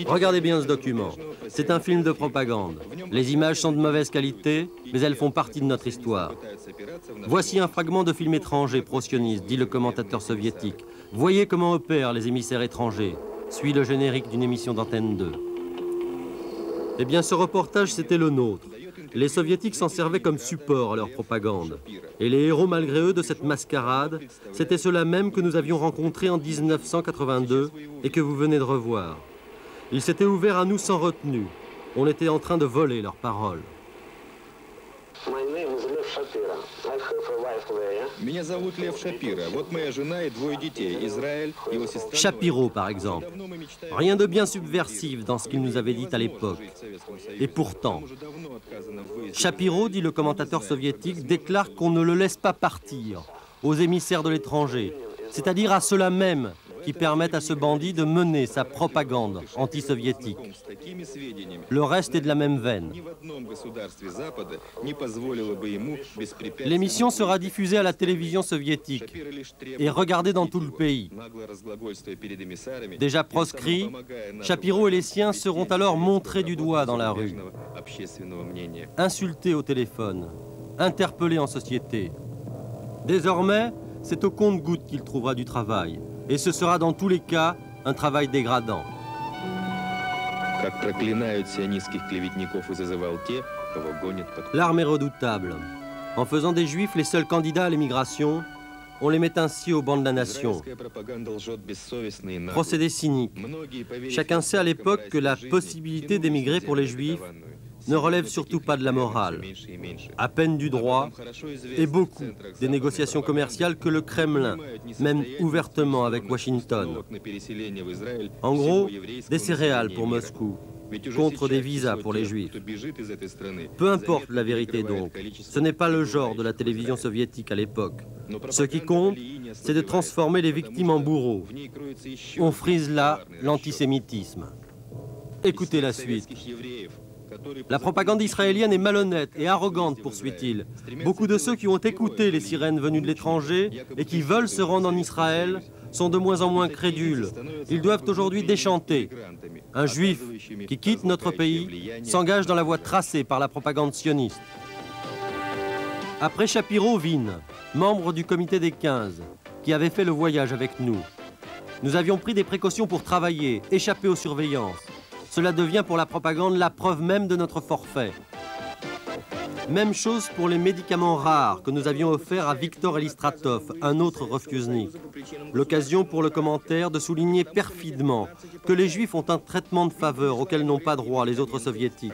Regardez bien ce document. C'est un film de propagande. Les images sont de mauvaise qualité, mais elles font partie de notre histoire. Voici un fragment de film étranger pro-sioniste, dit le commentateur soviétique. Voyez comment opèrent les émissaires étrangers. Suit le générique d'une émission d'Antenne 2. Eh bien, ce reportage, c'était le nôtre. Les soviétiques s'en servaient comme support à leur propagande. Et les héros, malgré eux, de cette mascarade, c'étaient ceux-là même que nous avions rencontrés en 1982 et que vous venez de revoir. Ils s'étaient ouverts à nous sans retenue. On était en train de voler leurs paroles. Shapiro, par exemple. Rien de bien subversif dans ce qu'il nous avait dit à l'époque. Et pourtant, Shapiro, dit le commentateur soviétique, déclare qu'on ne le laisse pas partir aux émissaires de l'étranger, c'est-à-dire à ceux-là même qui permettent à ce bandit de mener sa propagande anti-soviétique. Le reste est de la même veine. L'émission sera diffusée à la télévision soviétique et regardée dans tout le pays. Déjà proscrits, Shapiro et les siens seront alors montrés du doigt dans la rue, insultés au téléphone, interpellés en société. Désormais, c'est au compte-gouttes qu'il trouvera du travail. Et ce sera dans tous les cas un travail dégradant. L'arme est redoutable. En faisant des Juifs les seuls candidats à l'émigration, on les met ainsi au banc de la nation. Procédé cynique. Chacun sait à l'époque que la possibilité d'émigrer pour les Juifs ne relève surtout pas de la morale, à peine du droit, et beaucoup des négociations commerciales que le Kremlin mène ouvertement avec Washington. En gros, des céréales pour Moscou, contre des visas pour les Juifs. Peu importe la vérité donc, ce n'est pas le genre de la télévision soviétique à l'époque. Ce qui compte, c'est de transformer les victimes en bourreaux. On frise là l'antisémitisme. Écoutez la suite. La propagande israélienne est malhonnête et arrogante, poursuit-il. Beaucoup de ceux qui ont écouté les sirènes venues de l'étranger et qui veulent se rendre en Israël sont de moins en moins crédules. Ils doivent aujourd'hui déchanter. Un juif qui quitte notre pays s'engage dans la voie tracée par la propagande sioniste. Après Shapiro, Vin, membre du comité des 15, qui avait fait le voyage avec nous. Nous avions pris des précautions pour travailler, échapper aux surveillances. Cela devient pour la propagande la preuve même de notre forfait. Même chose pour les médicaments rares que nous avions offerts à Victor Elistratov, un autre refusnik. L'occasion pour le commentaire de souligner perfidement que les Juifs ont un traitement de faveur auquel n'ont pas droit les autres soviétiques.